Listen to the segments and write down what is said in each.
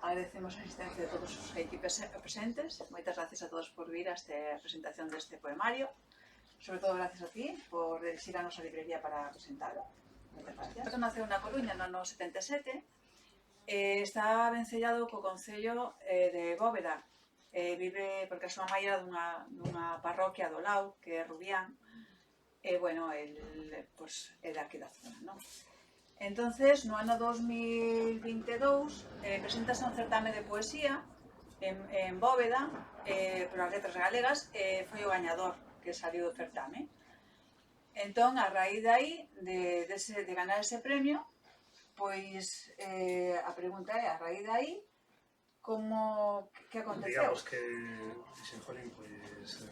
Agradecemos a asistencia de todos os aquí presentes. Moitas gracias a todos por vir a esta presentación deste poemario. Sobre todo gracias a ti por dirixir a nosa librería para presentalo. Moitas gracias. Isto naceu na Coruña no ano 77. Está vencellado co Concello de Bóveda. Vive, porque a súa mãe era dunha parroquia do Lau, que é Rubián. Bueno, el é de aquí da zona, non? Entonces, no ano 2022, presentase un certame de poesía en Bóveda, por as letras galegas, foi o gañador que saliu do certame. Entón, a raíz de aí, de ganar ese premio, pois a pregunta é, a raíz de aí, que aconteceu? Digamos que, dixen, jolín, pois,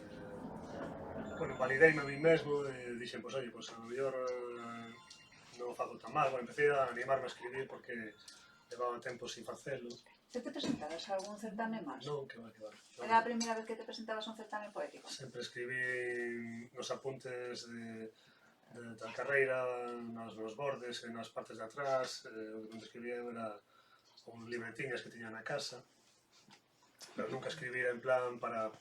bueno, valideime a mí mesmo e dixen, pois, oye, pois, a mellor non o fago tan mal. Bueno, empecé a animarme a escribir porque levaba tempo sin facelo. Se te presentabas a algún certame máis? Non, que va. Era a primeira vez que te presentabas a un certame poético? Sempre escribí nos apuntes da carreira, nos bordes e nas partes de atrás. O que escribía era un libretiñas que tiña na casa, pero nunca escribía en plan para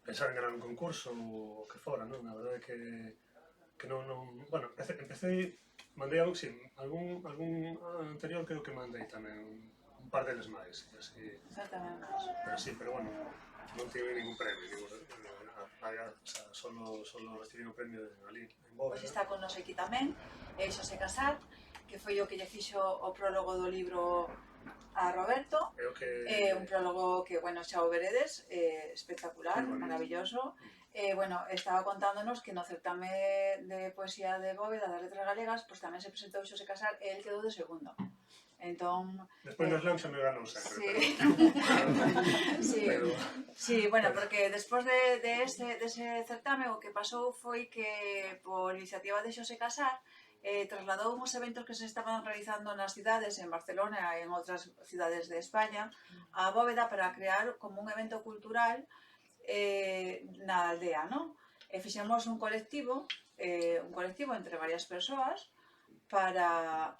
pensar en ganar un concurso ou o que fora, non? A verdade é que non... Bueno, empecé, mandei algo, sí, algún anterior creo que mandei tamén, un par deles máis, así... Certame máis. Pero sí, pero bueno, non tive ningún premio, solo recibí un premio ali, en Bóveda. Pois está con nos aquí tamén, Xosé Casar, que foi o que lle fixo o prólogo do libro a Roberto. Un prólogo que, bueno, xa o veredes, espectacular, maravilloso. Bueno, estaba contándonos que no certame de poesía de Bóveda das letras galegas, pois tamén se presentou Xosé Casar e el quedou de segundo. Entón... Despois nos León xa me ganou sempre. Sí, bueno, porque despois dese certame o que pasou foi que, por iniciativa de Xosé Casar, trasladou uns eventos que se estaban realizando nas cidades, en Barcelona e en outras cidades de España, a Bóveda para crear como un evento cultural na aldea, non? E fixemos un colectivo entre varias persoas para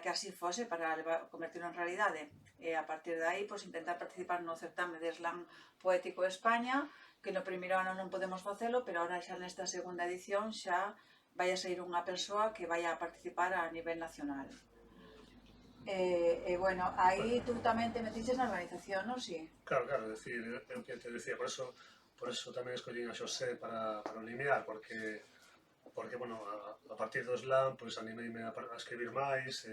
que así fose, para convertirlo en realidade. E a partir de aí, pois, intentar participar no certame de slam poético de España, que no primeiro ano non podemos facelo, pero ahora xa nesta segunda edición xa vai a sair unha persoa que vai a participar a nivel nacional. Bueno, aí tú tamén te metiches na organización, non? Sí. Claro, é dicir, é o que te decía, por eso tamén escollín a Xosé para o limiar, porque, bueno, a partir do slam, pois animeime a escribir máis,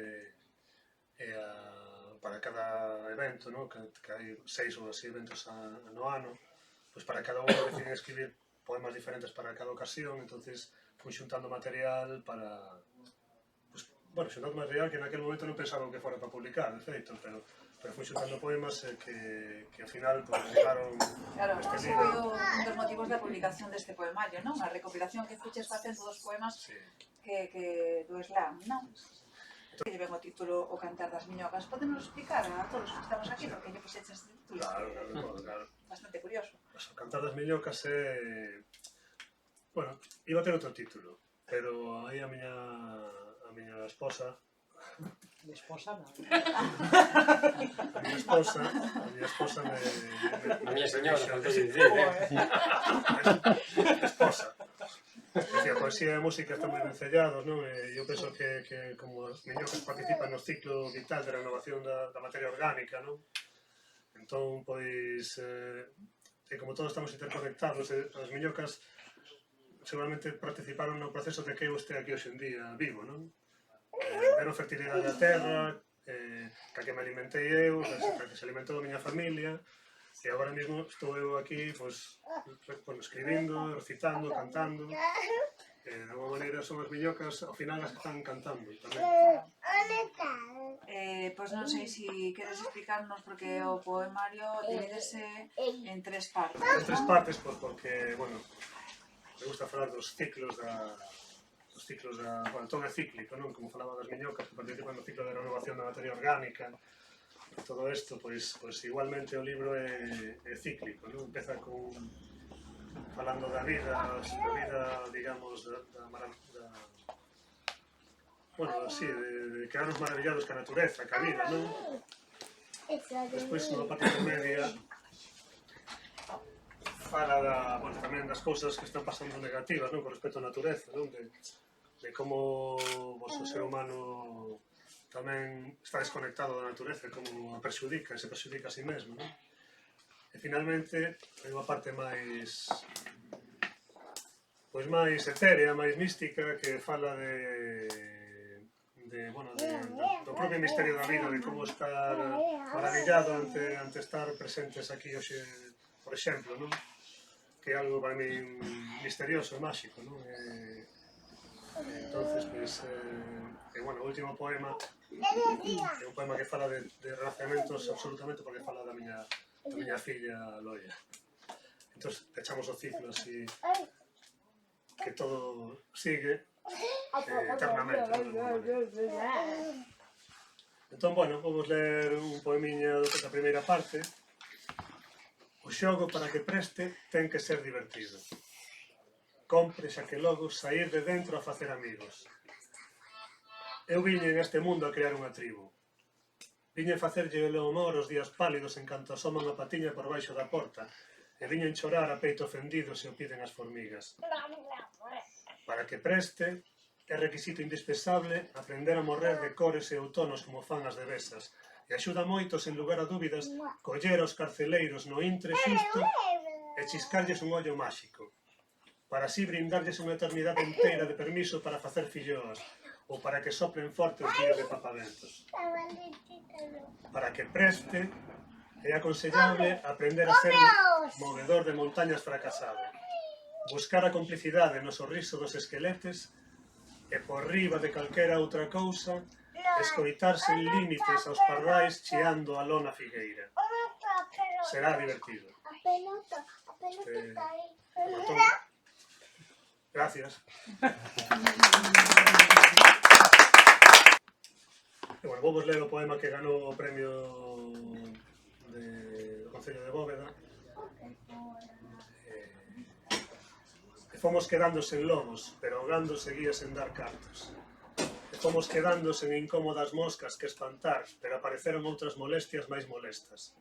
para cada evento, non? Que hai 6 ou 6 eventos no ano, pois para cada uno deciden escribir poemas diferentes para cada ocasión, entonces fui xuntando material para... Bueno, xuntando material que naquele momento non pensaba que fora para publicar, de feito, pero fui xuntando poemas que ao final llegaron... Claro, ese foi un dos motivos da publicación deste poemario, non? A recopilación que fiches facendo dos poemas do slam, non? Que lle ven o título O cantar das miñocas. Podemos explicar a todos os que estamos aquí porque lle puxeches este título? Claro. Bastante curioso. O cantar das miñocas é... Bueno, iba a ter outro título, pero aí a miña esposa... Mi esposa non. A miña esposa me... A miña señora, falta de dicir, Esposa. Dicía, poesía e música están moi vencellados, non? E eu penso que como as miñocas participan no ciclo vital de renovación da materia orgánica, non? Entón, pois, como todos estamos interconectados, as miñocas seguramente participaron no proceso de que eu este aquí hoxe en día vivo, non? Ver a fertilidade da terra, ca que me alimentei eu, ca que se alimentou a miña familia, e agora mesmo estou eu aquí, pois, escribindo, recitando, cantando. De alguma maneira son as miñocas, ao final as que están cantando tamén. Pois non sei se queres explicarnos, porque o poemario divídese en 3 partes. En 3 partes, pois porque, bueno, me gusta falar dos ciclos da... Bueno, todo é cíclico, non? Como falaba das miñocas que participan no ciclo de renovación da materia orgánica. Todo isto, pois igualmente o libro é cíclico, non? Empeza falando da vida, digamos, bueno, así, de quedarnos maravillados ca natureza, ca vida, non? Despois, nunha parte intermedia, fala bueno, tamén das cousas que están pasando negativas, non? Con respecto á natureza, non? De como o ser humano tamén está desconectado da natureza, como a perxudica, se perxudica a si mesmo, non? E finalmente, hai unha parte máis etérea, máis mística, que fala do propio misterio da vida, de como estar maravillado ante estar presentes aquí hoxe, por exemplo, non? Que é algo para min misterioso e máxico, non? Entonces, pues, bueno, o último poema é un poema que fala de relacionamentos absolutamente, porque fala da miña filla Loia. Entón, pechamos o ciclo así, que todo sigue eternamente. Entón, bueno, vamos ler un poemiña da primeira parte. O xogo, para que preste, ten que ser divertido. Compre, xa que logo, saír de dentro a facer amigos. Eu viñen neste mundo a crear unha tribu. Viñen facerlle o humor os días pálidos en canto asoman a patiña por baixo da porta, e viñen chorar a peito ofendido se o piden as formigas. Para que preste, é requisito indispensable aprender a morrer de cores e outonos como fan as devesas, e axuda moito, sen lugar a dúbidas, coller aos carceleiros no intre xusto e chiscarlles un ollo máxico, para así brindarlles unha eternidade inteira de permiso para facer filloas, ou para que soplen forte os días de papaventos. Para que preste, é aconsellable aprender a ser movedor de montañas fracasado, buscar a complicidade no sorriso dos esqueletes e por riba de calquera outra cousa escoitar sen límites aos pardais chiando a lona figueira. Será divertido. Gracias. E, bueno, vamos ler o poema que ganou o premio do Concello de Bóveda. E fomos quedando sen lobos, pero ahogando seguía sen dar cartos. E fomos quedando sen incómodas moscas que espantar, pero apareceron outras molestias máis molestas.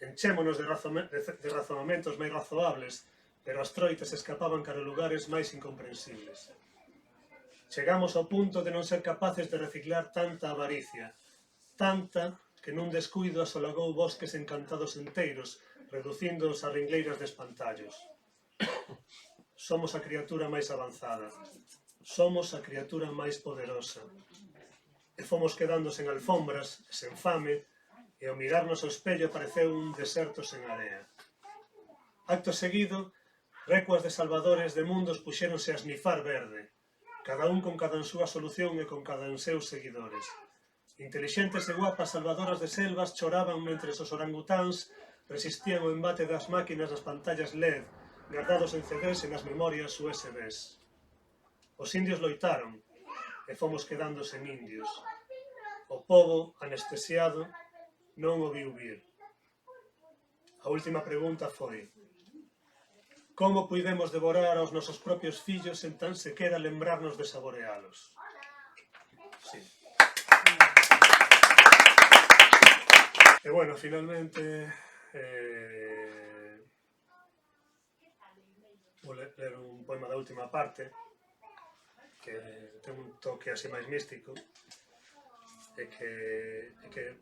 Enchémonos de razonamentos máis razoables, pero as troitas escapaban cara lugares máis incomprensibles. Chegamos ao punto de non ser capaces de reciclar tanta avaricia, tanta que nun descuido asolagou bosques encantados enteiros, reducíndoos a ringleiras de espantallos. Somos a criatura máis avanzada, somos a criatura máis poderosa. E fomos quedando sen alfombras, sen fame, e ao mirarnos ao espello pareceu un deserto sen area. Acto seguido, recuas de salvadores de mundos puxéronse a esnifar verde, cada un con cada súa solución e con cada un seus seguidores. Intelixentes e guapas salvadoras de selvas choraban mentre os orangutáns resistían o embate das máquinas das pantallas LED, guardados en CDs e nas memorias USBs. Os indios loitaron, e fomos quedando sen indios. O pobo, anestesiado, non o viu vir. A última pregunta foi: como puidemos devorar aos nosos propios fillos sen tan sequera lembrarnos de saborealos? Sí. E, bueno, finalmente, vou ler un poema da última parte, que ten un toque así máis místico, e que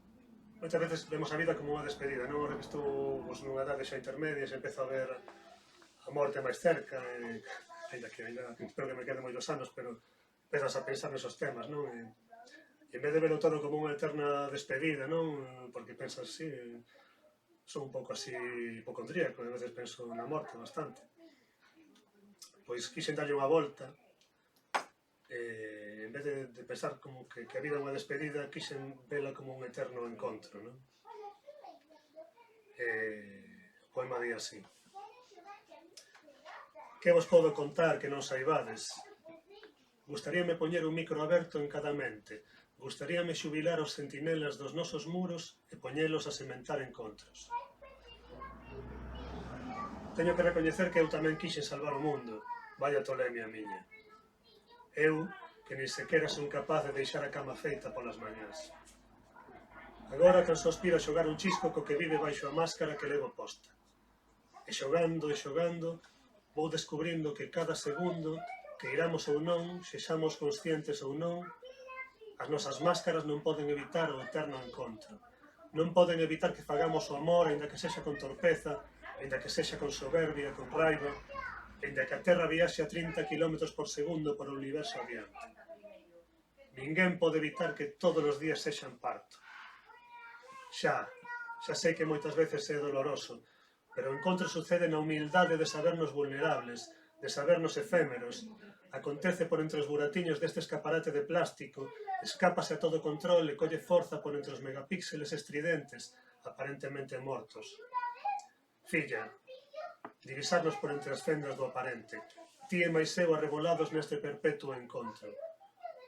moitas veces vemos a vida como unha despedida, non? Ahora que estou nunha edade xa intermedia, xa empezo a ver a morte máis cerca, ainda espero que me queden moitos anos, pero empezas a pensar nesos temas, non? E en vez de verlo todo como unha eterna despedida, non? Porque pensas, sí, son un pouco así hipocondríaco, e a veces penso na morte bastante. Pois quixen darlle unha volta, en vez de pensar como que a vida é unha despedida, quixen vela como un eterno encontro, non? O poema di así: que vos podo contar que non saibades? Gustaríame poñer un micro aberto en cada mente, gustaríame xubilar os centinelas dos nosos muros e poñelos a sementar encontros. Teño que recoñecer que eu tamén quixen salvar o mundo, vaya tolemia miña. Eu, que nin sequera son capaz de deixar a cama feita polas mañás. Agora tan só aspiro a xogar un chisco co que vive baixo a máscara que levo posta. E xogando, vou descubrindo que cada segundo, que iramos ou non, sexamos conscientes ou non, as nosas máscaras non poden evitar o eterno encontro. Non poden evitar que fagamos o amor, aínda que sexa con torpeza, aínda que sexa con soberbia, con raiva, aínda que a Terra viaxe a 30 km por segundo por o universo adiante. Ninguén pode evitar que todos os días sexan parto. Xa sei que moitas veces é doloroso, pero o encontro sucede na humildade de sabernos vulnerables, de sabernos efémeros. Acontece por entre os buratiños deste escaparate de plástico, escápase a todo control e colle forza por entre os megapíxeles estridentes, aparentemente mortos. Filla, divisarnos por entre as fendas do aparente, ti e máis eu arrebolados neste perpetuo encontro.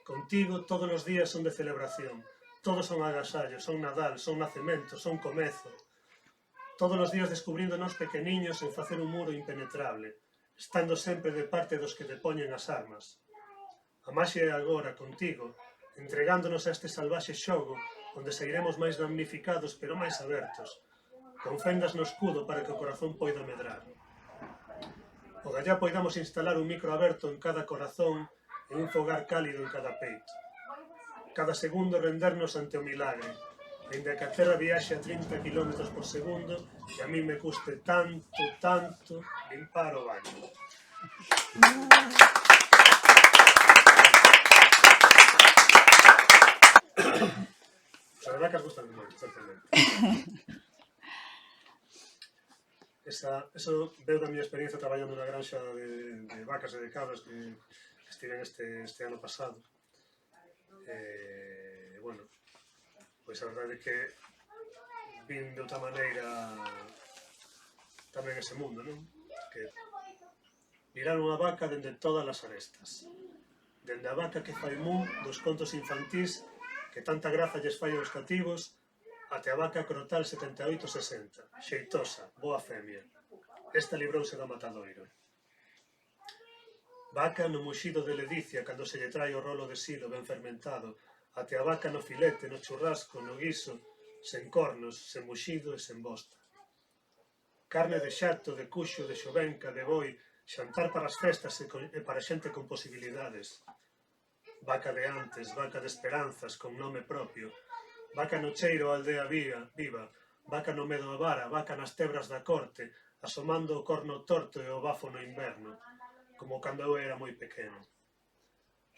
Contigo todos os días son de celebración, todos son agasallos, son Nadal, son nacemento, son comezo. Todos os días descubríndonos pequeniños en facer un muro impenetrable, estando sempre de parte dos que depoñen as armas. A maxia é agora, contigo, entregándonos a este salvaxe xogo, onde sairemos máis damnificados pero máis abertos, con fendas no escudo para que o corazón poida medrar. Ogallá poidamos instalar un micro aberto en cada corazón e un fogar cálido en cada peito. Cada segundo rendernos ante o milagre, aínda que a Terra viaxe a 30 km por segundo e a mí me custe tanto limpar o baño. As vacas gustan moito, certamente. Eso veo da miña experiencia traballando na granxa de vacas e de cabras que estiven este ano pasado. Bueno, pois a verdade é que vin de outra maneira tamén ese mundo, non? Que mirar unha vaca dende todas as arestas. Dende a vaca que fai mu dos contos infantís que tanta graza lles fai aos cativos, até a vaca crotal 78-60, xeitosa, boa femia. Esta librouse do matadoiro. Vaca no muxido de ledicia cando se lle trai o rolo de silo ben fermentado, até a vaca no filete, no churrasco, no guiso, sen cornos, sen muxido e sen bosta. Carne de xato, de cuxo, de xovenca, de boi, xantar para as festas e para xente con posibilidades. Vaca de antes, vaca de esperanzas, con nome propio. Vaca no cheiro a aldea viva, vaca no medo a vara, vaca nas tebras da corte, asomando o corno torto e o bafo no inverno, como cando eu era moi pequeno.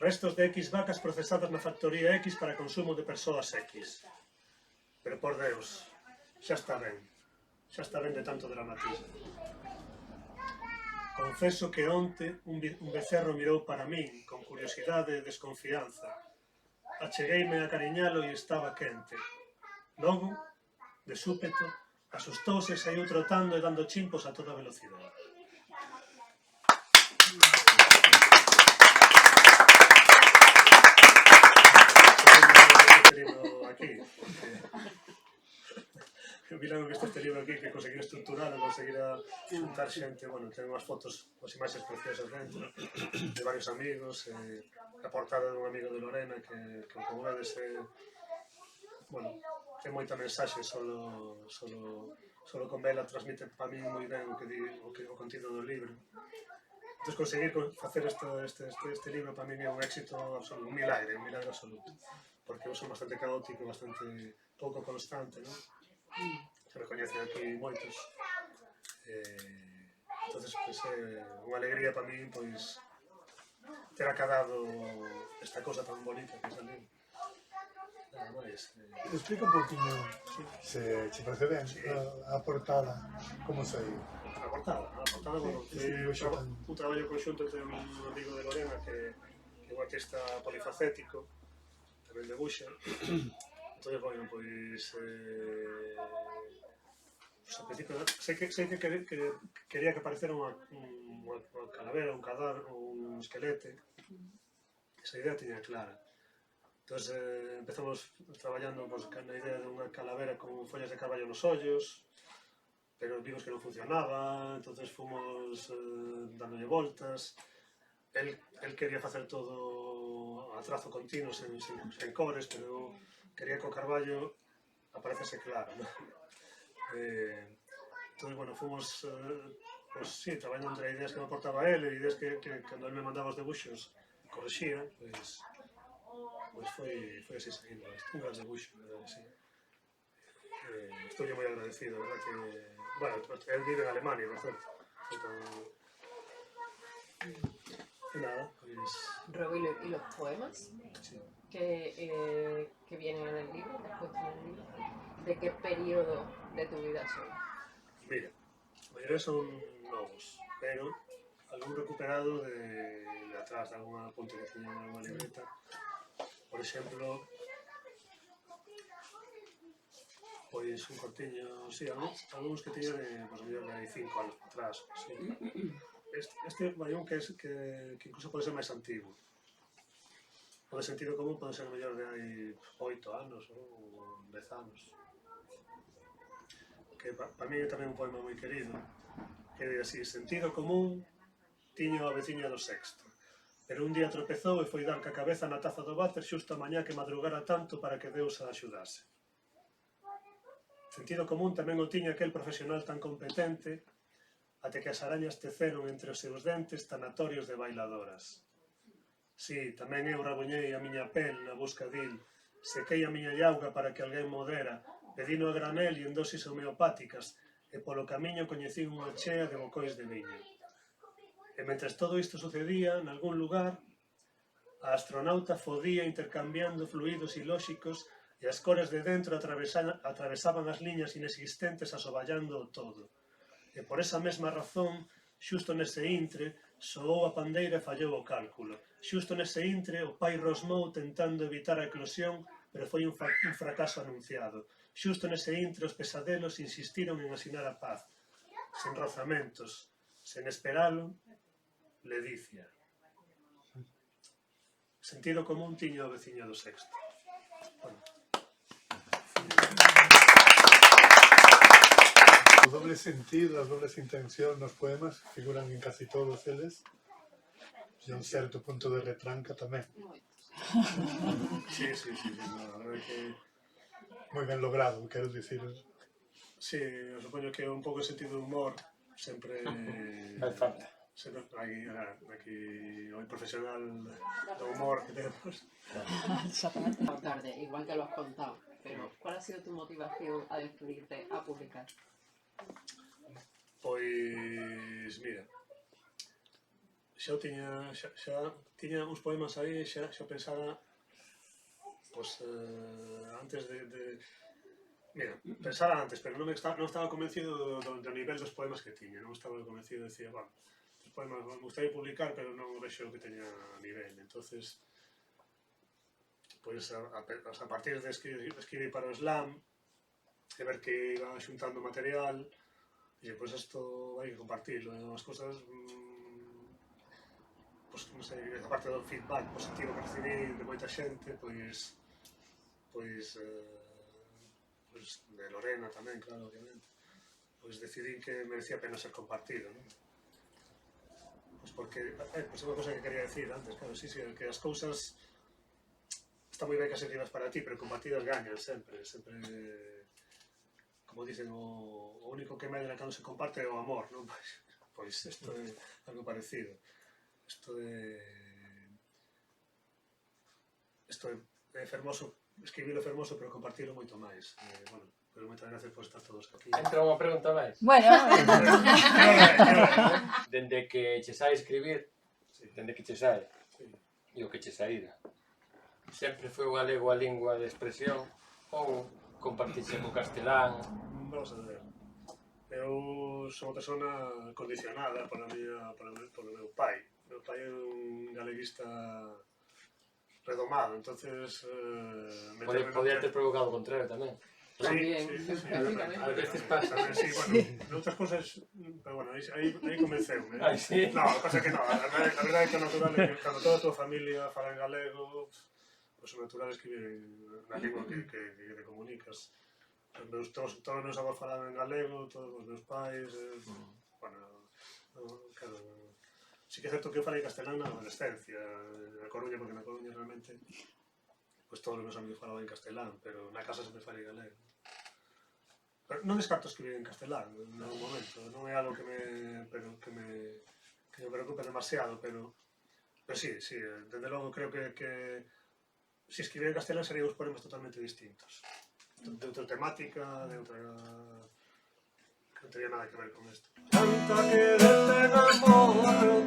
Restos de X vacas procesadas na factoría X para consumo de persoas X. Pero por Deus, xa está ben de tanto dramatismo. Confeso que onte un becerro mirou para min con curiosidade e desconfianza. Achegueime a cariñalo e estaba quente. Logo, de súpeto, asustouse e saiu trotando e dando chimpos a toda velocidade. Milagro que este libro aquí, que conseguir estruturar, conseguir juntar xente, bueno, ten unhas fotos, as imaxes preciosas dentro, de varios amigos, a portada dun amigo de Lorena, que como vedes, bueno, ten moita mensaxe, solo con vela transmite para mí moi ben o contido do libro. Entón, conseguir facer este libro para mí é un éxito absoluto, un milagre absoluto, porque eu son bastante caótico, bastante pouco constante, non? Se recoñecen aquí moitos. Entonces, pois, é unha alegría para min, pois, ter acabado esta cousa tan bonita que saliu. Nada máis. Explica un poquinho, se parece ben, a portada, como saiu. A portada, bueno, un traballo conxunto entre un amigo de Lorena que é un artista polifacético, tamén debuxa. Entón, bueno, pois, ao principio, sei que quería que aparecera unha calavera, un cadáver, un esquelete. Esa idea tiña clara. Entón, empezamos traballando na idea de unha calavera con follas de carballo nos ollos, pero vimos que non funcionaba, entón fomos dándolle voltas. El quería facer todo a trazo continuo sen cores, pero quería que o Carballo aparecese claro, ¿no? Entón, bueno, fomos, pues sí, traballando entre ideas que me aportaba él e ideas que cando él me mandaba os debuxos correxía, pues foi así seguindo un gran debuxo, verdade, sí. Estou moi agradecido, verdad que... Bueno, él vive en Alemania, por certo. E nada, pues... Robo, ¿y los poemas Sí. que vienen en el libro, que has puesto en el libro, de qué periodo de tu vida son? Mira, a maioría son novos, pero algún recuperado de atrás, de alguna punta que teña en alguna libreta. Por exemplo, pois un cortiño, sí, algúns que teña de, pues, mellor de 5 anos para atrás, sí. Este vai un que incluso pode ser máis antigo. O de sentido común pode ser mellor de hai 8 anos ou 10 anos. Que para mí é tamén un poema moi querido, que é así: sentido común tiño a veciña do sexto, pero un día tropezou e foi dar ca cabeza na taza do váter xusto a mañá que madrugara tanto para que Deus a axudase. Sentido común tamén o tiña aquel profesional tan competente até que as arañas teceron entre os seus dentes tanatorios de bailadoras. Si, tamén eu rabuñei a miña pel na busca dil, sequei a miña llauga para que alguén modera, pedino a granel e en dosis homeopáticas, e polo camiño coñecín unha chea de bocois de viño. E mentres todo isto sucedía, nalgún lugar, a astronauta fodía intercambiando fluidos ilóxicos e as cores de dentro atravesaban as liñas inexistentes asoballando o todo. E por esa mesma razón, xusto nese intre, soou a pandeira e fallou o cálculo. Xusto nese intre, o pai rosmou tentando evitar a eclosión, pero foi un fracaso anunciado. Xusto nese intre, os pesadelos insistiron en asinar a paz. Sen rozamentos, sen esperalo, ledicia. Sentido común tiña o veciño do sexto. Bueno. O doble sentido, as dobles intencións nos poemas figuran en casi todos eles e un certo punto de retranca tamén. Sí, no, a verdade que... Moi ben logrado, quero dicir. Sí, eu supoño que un pouco de sentido de humor sempre... Fai falta. Sempre aquí o profesional do humor que temos. Exactamente. Tarde, igual que lo has contado, pero ¿cuál ha sido tu motivación a decidirte a publicar? Pois, mira, xa tiña uns poemas aí, xa pensaba, pois, antes de... Mira, pensaba antes, pero non estaba convencido do nivel dos poemas que tiña, non estaba convencido, decía, bueno, os poemas me gustaría publicar, pero non vexo que teña nivel, entonces, pois, a partir de escribir para o slam, e ver que iba xuntando material, e pois isto hai que compartirlo, as cousas, pois, non sei, a parte do feedback positivo que recibí de moita xente, pois de Lorena tamén, claro, obviamente, pois decidí que merecía pena ser compartido, non? Pois porque, pois é unha cosa que quería decir antes, claro, sí, que as cousas está moi ben que as escribas para ti, pero compartidas gañan sempre, como dicen, o único que medra cando se comparte é o amor, non? Pois isto é algo parecido. Isto é fermoso, escribilo fermoso, pero compartilo moito máis. Bueno, pero moitas gracias por estar todos aquí. Entra unha pregunta máis. Bueno, Dende que che sai escribir, dende que che sai, e o que che saíra, sempre foi o galego a lingua de expresión ou compartixe co castelán? Vamos a ver. Eu sou unha persona condicionada polo meu pai. Meu pai é un galeguista redomado, entonces... Podía ter provocado o contrario tamén. También. A veces pasa. Sí, bueno, noutras cosas... Pero bueno, aí comenceu, ¿eh? Ai, sí? No, pasa que no. A verdade é que o natural é que cando toda a tua familia fala en galego, pois o natural é escribir na lingua que te comunicas. Todos os meus avós falaban en galego, todos os meus pais... Bueno, claro... Sí que é certo que eu falei castelán na adolescencia, Coruña, porque na Coruña realmente pues todos os meus amigos falaban en castelán, pero na casa sempre falei galego. Pero non descarto escribir en castelán en algún momento, non é algo que me preocupe demasiado, pero sí, desde logo creo que se escribir en castelán serían uns poemas totalmente distintos, de outra temática, de outra... que non tería nada que ver con isto. Canta que te enamoro,